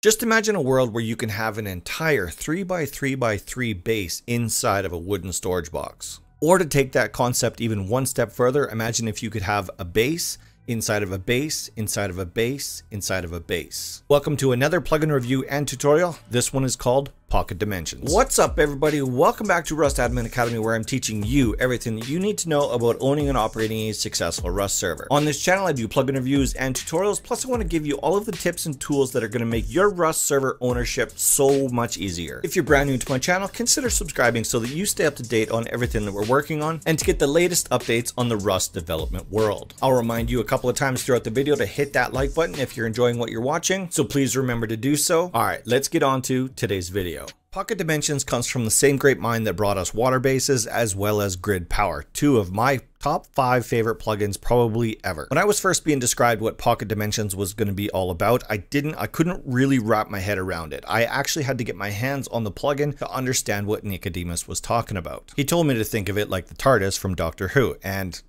Just imagine a world where you can have an entire 3x3x3 base inside of a wooden storage box. Or to take that concept even one step further, imagine if you could have a base inside of a base, inside of a base, inside of a base. Welcome to another plugin review and tutorial. This one is called PocketDimensions. What's up, everybody? Welcome back to Rust Admin Academy, where I'm teaching you everything that you need to know about owning and operating a successful Rust server. On this channel, I do plugin reviews and tutorials, plus I want to give you all of the tips and tools that are going to make your Rust server ownership so much easier. If you're brand new to my channel, consider subscribing so that you stay up to date on everything that we're working on and to get the latest updates on the Rust development world. I'll remind you a couple of times throughout the video to hit that like button if you're enjoying what you're watching, so please remember to do so. All right, let's get on to today's video. PocketDimensions comes from the same great mind that brought us water bases as well as grid power, two of my top 5 favorite plugins probably ever. When I was first being described what PocketDimensions was going to be all about, I couldn't really wrap my head around it. I actually had to get my hands on the plugin to understand what Nikedemos was talking about. He told me to think of it like the TARDIS from Doctor Who, and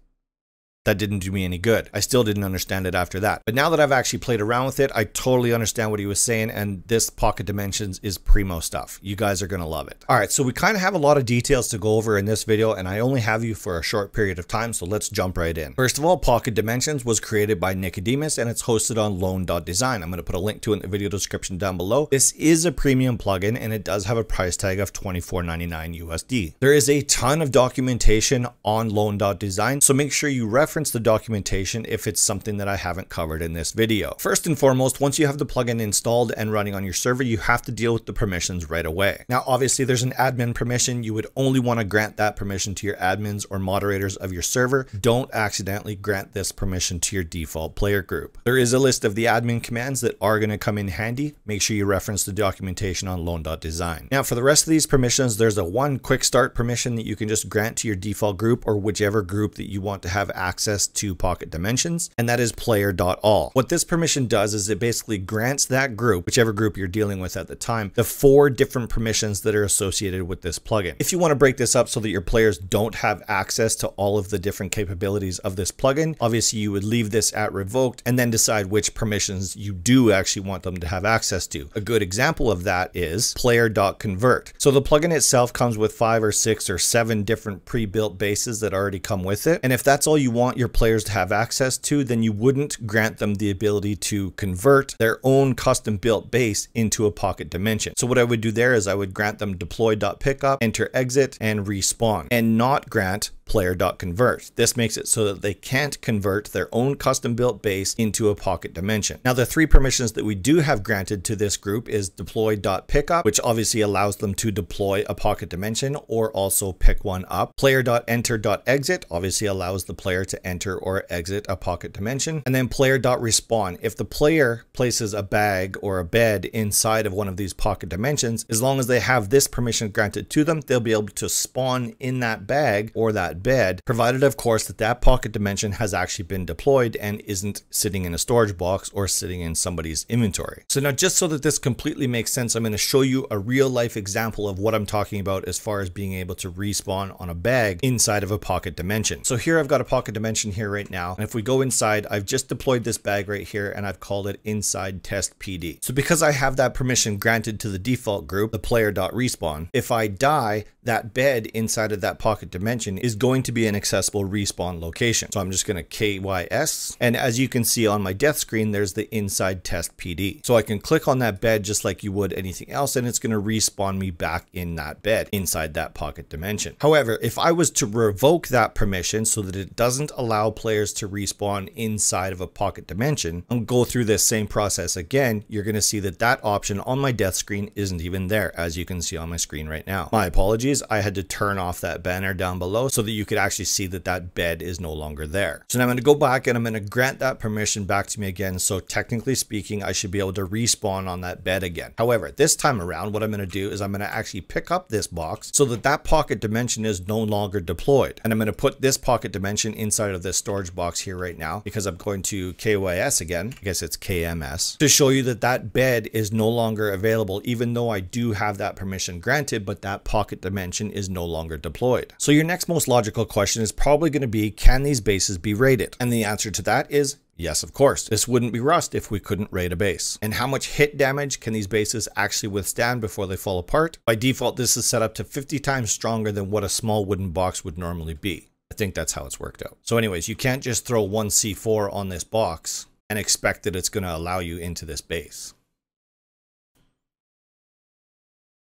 that didn't do me any good. I still didn't understand it after that. But now that I've actually played around with it, I totally understand what he was saying, and this PocketDimensions is primo stuff. You guys are gonna love it. All right, so we kind of have a lot of details to go over in this video, and I only have you for a short period of time, so let's jump right in. First of all, PocketDimensions was created by Nikedemos, and it's hosted on Lone.Design. I'm gonna put a link to it in the video description down below. This is a premium plugin, and it does have a price tag of $24.99 USD. There is a ton of documentation on Lone.Design, so make sure you reference the documentation if it's something that I haven't covered in this video. First and foremost, once you have the plugin installed and running on your server, you have to deal with the permissions right away. Now, obviously there's an admin permission. You would only want to grant that permission to your admins or moderators of your server. Don't accidentally grant this permission to your default player group. There is a list of the admin commands that are going to come in handy. Make sure you reference the documentation on Lone.Design. Now, for the rest of these permissions, there's a one quick start permission that you can just grant to your default group or whichever group that you want to have access to PocketDimensions, and that is player.all. What this permission does is it basically grants that group, whichever group you're dealing with at the time, the 4 different permissions that are associated with this plugin. If you want to break this up so that your players don't have access to all of the different capabilities of this plugin, obviously you would leave this at revoked and then decide which permissions you do actually want them to have access to. A good example of that is player.convert. So the plugin itself comes with 5 or 6 or 7 different pre-built bases that already come with it, and if that's all you want your players to have access to, then you wouldn't grant them the ability to convert their own custom built base into a Pocket Dimension. So what I would do there is I would grant them deploy.pickup, enter exit, and respawn, and not grant player.convert. This makes it so that they can't convert their own custom built base into a Pocket Dimension. Now, the 3 permissions that we do have granted to this group is deploy.pickup, which obviously allows them to deploy a Pocket Dimension or also pick one up. Player.enter.exit obviously allows the player to enter or exit a Pocket Dimension. And then player.respawn. If the player places a bag or a bed inside of one of these Pocket Dimensions, as long as they have this permission granted to them, they'll be able to spawn in that bag or that bed, provided of course that that Pocket Dimension has actually been deployed and isn't sitting in a storage box or sitting in somebody's inventory. So now, just so that this completely makes sense, I'm going to show you a real life example of what I'm talking about as far as being able to respawn on a bag inside of a Pocket Dimension. So here I've got a Pocket Dimension here right now, and if we go inside, I've just deployed this bag right here and I've called it inside test PD. So because I have that permission granted to the default group, the player.respawn, if I die, that bed inside of that Pocket Dimension is going to be an accessible respawn location. So I'm just going to KYS, and as you can see on my death screen, there's the inside test PD. So I can click on that bed just like you would anything else, and it's going to respawn me back in that bed inside that Pocket Dimension. However, if I was to revoke that permission so that it doesn't allow players to respawn inside of a Pocket Dimension and go through this same process again, you're going to see that that option on my death screen isn't even there, as you can see on my screen right now. My apologies, I had to turn off that banner down below so that you could actually see that that bed is no longer there. So now I'm going to go back and I'm going to grant that permission back to me again. So technically speaking, I should be able to respawn on that bed again. However, this time around, what I'm going to do is I'm going to actually pick up this box so that that Pocket Dimension is no longer deployed. And I'm going to put this Pocket Dimension inside of this storage box here right now, because I'm going to KYS again, I guess it's KMS, to show you that that bed is no longer available, even though I do have that permission granted, but that Pocket Dimension is no longer deployed. So your next most logical logical question is probably going to be, can these bases be rated? And the answer to that is yes, of course. This wouldn't be rust if we couldn't rate a base. And how much hit damage can these bases actually withstand before they fall apart? By default, this is set up to 50 times stronger than what a small wooden box would normally be. I think that's how it's worked out. So anyways, you can't just throw one C4 on this box and expect that it's going to allow you into this base.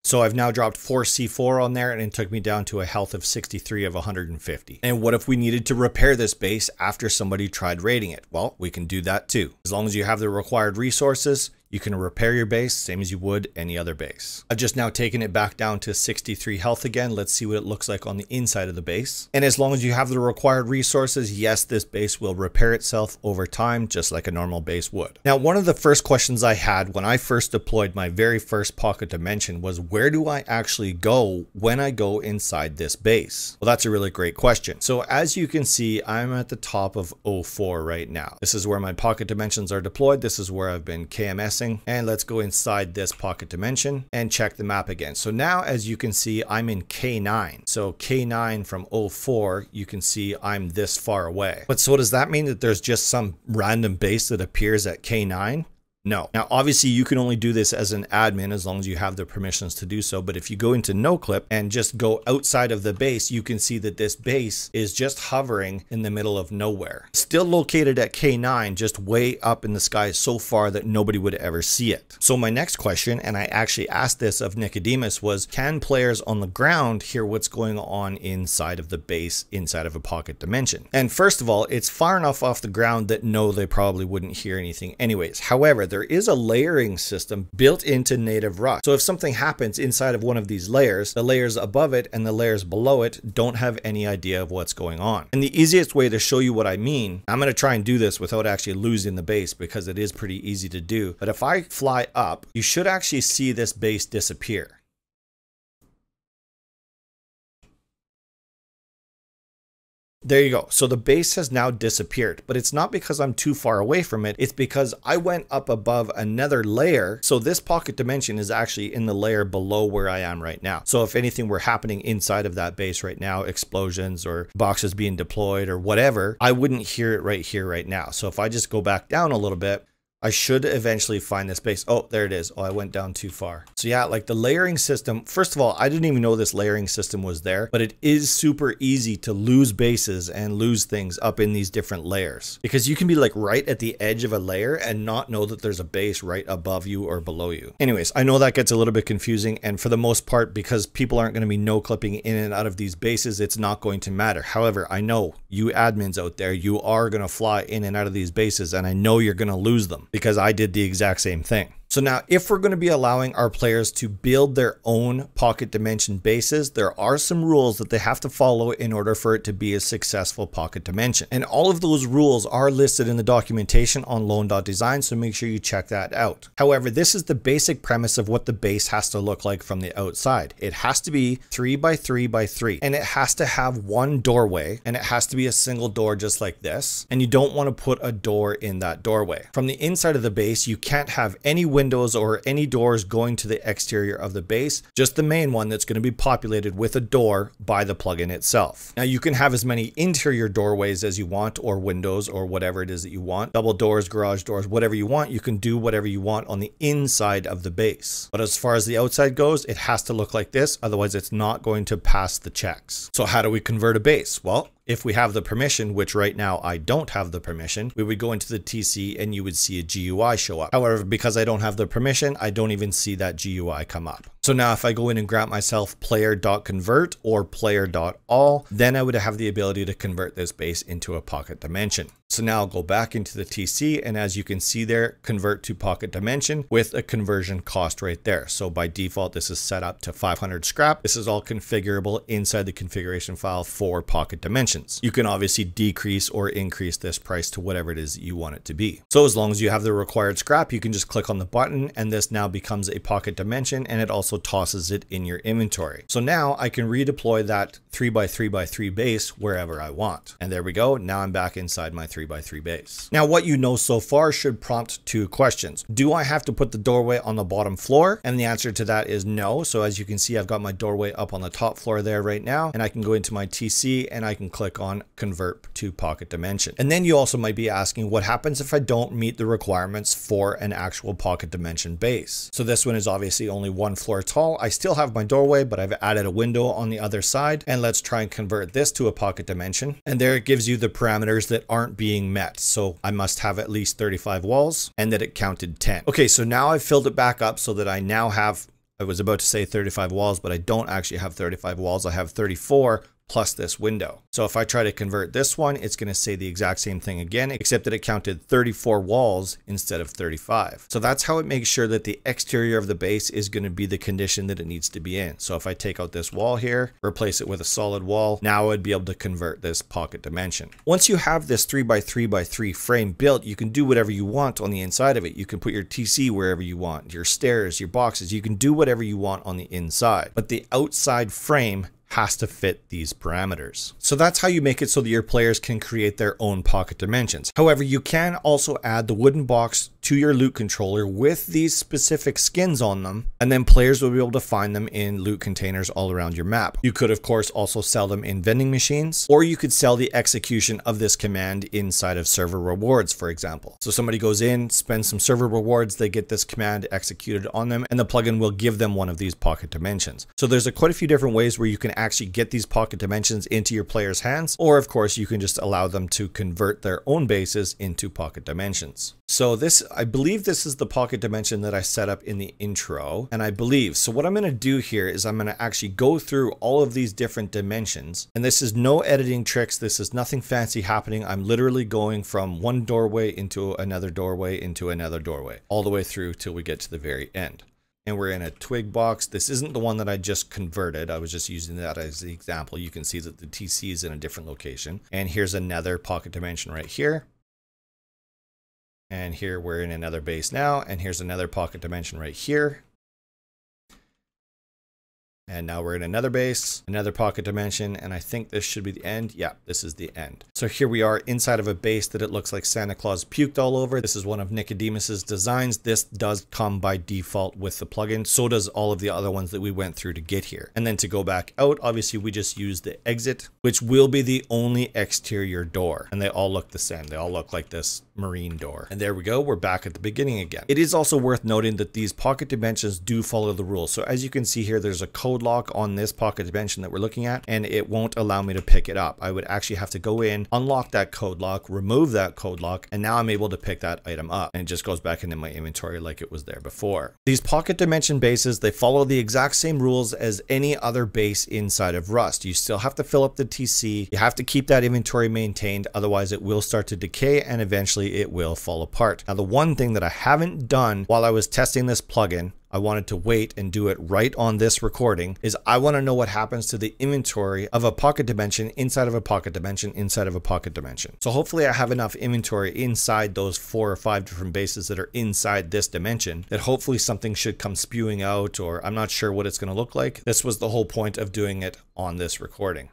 So I've now dropped 4 C4 on there and it took me down to a health of 63 of 150. And what if we needed to repair this base after somebody tried raiding it? Well, we can do that too. As long as you have the required resources, you can repair your base same as you would any other base. I've just now taken it back down to 63 health again. Let's see what it looks like on the inside of the base. And as long as you have the required resources, yes, this base will repair itself over time, just like a normal base would. Now, one of the first questions I had when I first deployed my very first Pocket Dimension was, where do I actually go when I go inside this base? Well, that's a really great question. So as you can see, I'm at the top of 04 right now. This is where my Pocket Dimensions are deployed. This is where I've been KMS. And let's go inside this Pocket Dimension and check the map again. So now, as you can see, I'm in K9. So K9 from 04, you can see I'm this far away. But so does that mean that there's just some random base that appears at K9? No. Now, obviously, you can only do this as an admin as long as you have the permissions to do so. But if you go into NoClip and just go outside of the base, you can see that this base is just hovering in the middle of nowhere. Still located at K9, just way up in the sky so far that nobody would ever see it. So my next question, and I actually asked this of Nikedemos, was, can players on the ground hear what's going on inside of the base, inside of a Pocket Dimension? And first of all, it's far enough off the ground that no, they probably wouldn't hear anything anyways. However, there is a layering system built into native Rust. So if something happens inside of one of these layers, the layers above it and the layers below it don't have any idea of what's going on. And the easiest way to show you what I mean, I'm going to try and do this without actually losing the base because it is pretty easy to do. But if I fly up, you should actually see this base disappear. There you go. So the base has now disappeared, but it's not because I'm too far away from it. It's because I went up above another layer. So this Pocket Dimension is actually in the layer below where I am right now. So if anything were happening inside of that base right now, explosions or boxes being deployed or whatever, I wouldn't hear it right here, right now. So if I just go back down a little bit, I should eventually find this base. Oh, there it is. Oh, I went down too far. So yeah, like the layering system, first of all, I didn't even know this layering system was there, but it is super easy to lose bases and lose things up in these different layers because you can be like right at the edge of a layer and not know that there's a base right above you or below you. Anyways, I know that gets a little bit confusing, and for the most part, because people aren't going to be no clipping in and out of these bases, it's not going to matter. However, I know you admins out there, you are going to fly in and out of these bases, and I know you're going to lose them, because I did the exact same thing. So now, if we're going to be allowing our players to build their own Pocket Dimension bases, there are some rules that they have to follow in order for it to be a successful Pocket Dimension. And all of those rules are listed in the documentation on Lone.Design, so make sure you check that out. However, this is the basic premise of what the base has to look like from the outside. It has to be 3 by 3 by 3, and it has to have one doorway, and it has to be a single door just like this. And you don't want to put a door in that doorway. From the inside of the base, you can't have any windows or any doors going to the exterior of the base, just the main one that's going to be populated with a door by the plugin itself. Now you can have as many interior doorways as you want, or windows, or whatever it is that you want, double doors, garage doors, whatever you want. You can do whatever you want on the inside of the base. But as far as the outside goes, it has to look like this, otherwise it's not going to pass the checks. So how do we convert a base? Well, if we have the permission, which right now I don't have the permission, we would go into the TC and you would see a GUI show up. However, because I don't have the permission, I don't even see that GUI come up. So now if I go in and grant myself player.convert or player.all, then I would have the ability to convert this base into a Pocket Dimension. So now I'll go back into the TC, and as you can see there, convert to Pocket Dimension with a conversion cost right there. So by default, this is set up to 500 scrap. This is all configurable inside the configuration file for Pocket Dimensions. You can obviously decrease or increase this price to whatever it is that you want it to be. So as long as you have the required scrap, you can just click on the button, and this now becomes a Pocket Dimension, and it also tosses it in your inventory. So now I can redeploy that 3 by 3 by 3 base wherever I want. And there we go. Now I'm back inside my 3 3x3 base. Now what you know so far should prompt two questions. Do I have to put the doorway on the bottom floor? And the answer to that is no. So as you can see, I've got my doorway up on the top floor there right now, and I can go into my TC and I can click on convert to pocket dimension. And then you also might be asking, what happens if I don't meet the requirements for an actual pocket dimension base? So this one is obviously only 1 floor tall. I still have my doorway, but I've added a window on the other side, and let's try and convert this to a pocket dimension. And there it gives you the parameters that aren't being met. So I must have at least 35 walls and that it counted 10. Okay, so now I've filled it back up so that I now have, I was about to say 35 walls, but I don't actually have 35 walls. I have 34 plus this window. So if I try to convert this one, it's going to say the exact same thing again, except that it counted 34 walls instead of 35. So that's how it makes sure that the exterior of the base is going to be the condition that it needs to be in. So if I take out this wall here, replace it with a solid wall, now I'd be able to convert this pocket dimension. Once you have this 3x3x3 frame built, you can do whatever you want on the inside of it. You can put your TC wherever you want, your stairs, your boxes, you can do whatever you want on the inside. But the outside frame has to fit these parameters. So that's how you make it so that your players can create their own pocket dimensions. However, you can also add the wooden box to your loot controller with these specific skins on them, and then players will be able to find them in loot containers all around your map. You could of course also sell them in vending machines, or you could sell the execution of this command inside of server rewards, for example. So somebody goes in, spends some server rewards, they get this command executed on them, and the plugin will give them one of these pocket dimensions. So there's quite a few different ways where you can actually get these pocket dimensions into your players' hands, or of course you can just allow them to convert their own bases into pocket dimensions. So this, I believe this is the pocket dimension that I set up in the intro, and I believe, so what I'm going to do here is I'm going to actually go through all of these different dimensions, and this is no editing tricks, this is nothing fancy happening. I'm literally going from one doorway into another doorway into another doorway, all the way through till we get to the very end. And we're in a twig box. This isn't the one that I just converted. I was just using that as the example. You can see that the TC is in a different location. And here's another pocket dimension right here. And here we're in another base now. And here's another pocket dimension right here. And now we're in another base, another pocket dimension, and I think this should be the end. Yeah, this is the end. So here we are inside of a base that it looks like Santa Claus puked all over. This is one of Nikedemos' designs. This does come by default with the plugin. So does all of the other ones that we went through to get here. And then to go back out, obviously we just use the exit, which will be the only exterior door. And they all look the same. They all look like this marine door. And there we go. We're back at the beginning again. It is also worth noting that these pocket dimensions do follow the rules. So as you can see here, there's a code lock on this pocket dimension that we're looking at, and it won't allow me to pick it up. I would actually have to go in, unlock that code lock, remove that code lock, and now I'm able to pick that item up, and it just goes back into my inventory like it was there before. These pocket dimension bases, they follow the exact same rules as any other base inside of Rust. You still have to fill up the TC, you have to keep that inventory maintained, otherwise it will start to decay and eventually it will fall apart. Now the one thing that I haven't done while I was testing this plugin, I wanted to wait and do it right on this recording, is I want to know what happens to the inventory of a pocket dimension inside of a pocket dimension inside of a pocket dimension. So hopefully I have enough inventory inside those 4 or 5 different bases that are inside this dimension that hopefully something should come spewing out, or I'm not sure what it's going to look like. This was the whole point of doing it on this recording.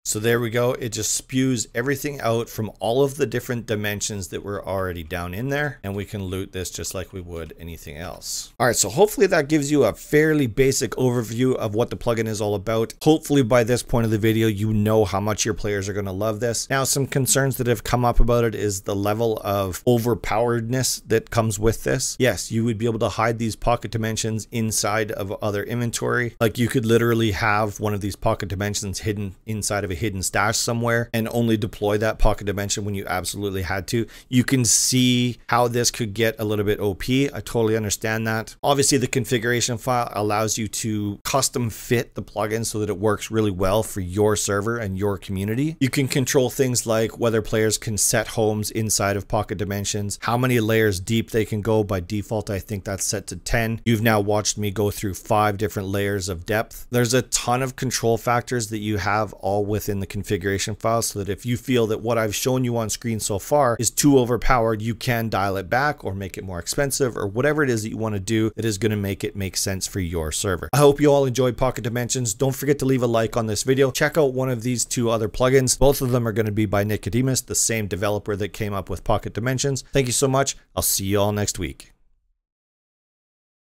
So there we go. It just spews everything out from all of the different dimensions that were already down in there. And we can loot this just like we would anything else. All right, so hopefully that gives you a fairly basic overview of what the plugin is all about. Hopefully by this point of the video, you know how much your players are going to love this. Now, some concerns that have come up about it is the level of overpoweredness that comes with this. Yes, you would be able to hide these pocket dimensions inside of other inventory. Like you could literally have one of these pocket dimensions hidden inside of a hidden stash somewhere and only deploy that pocket dimension when you absolutely had to. You can see how this could get a little bit OP. I totally understand that. Obviously, the configuration file allows you to custom fit the plugin so that it works really well for your server and your community. You can control things like whether players can set homes inside of pocket dimensions, how many layers deep they can go. By default, I think that's set to 10. You've now watched me go through 5 different layers of depth. There's a ton of control factors that you have all with within the configuration file so that if you feel that what I've shown you on screen so far is too overpowered, you can dial it back or make it more expensive or whatever it is that you want to do that is going to make it make sense for your server. I hope you all enjoyed PocketDimensions. Don't forget to leave a like on this video. Check out one of these two other plugins. Both of them are going to be by Nikedemos, the same developer that came up with PocketDimensions. Thank you so much. I'll see you all next week.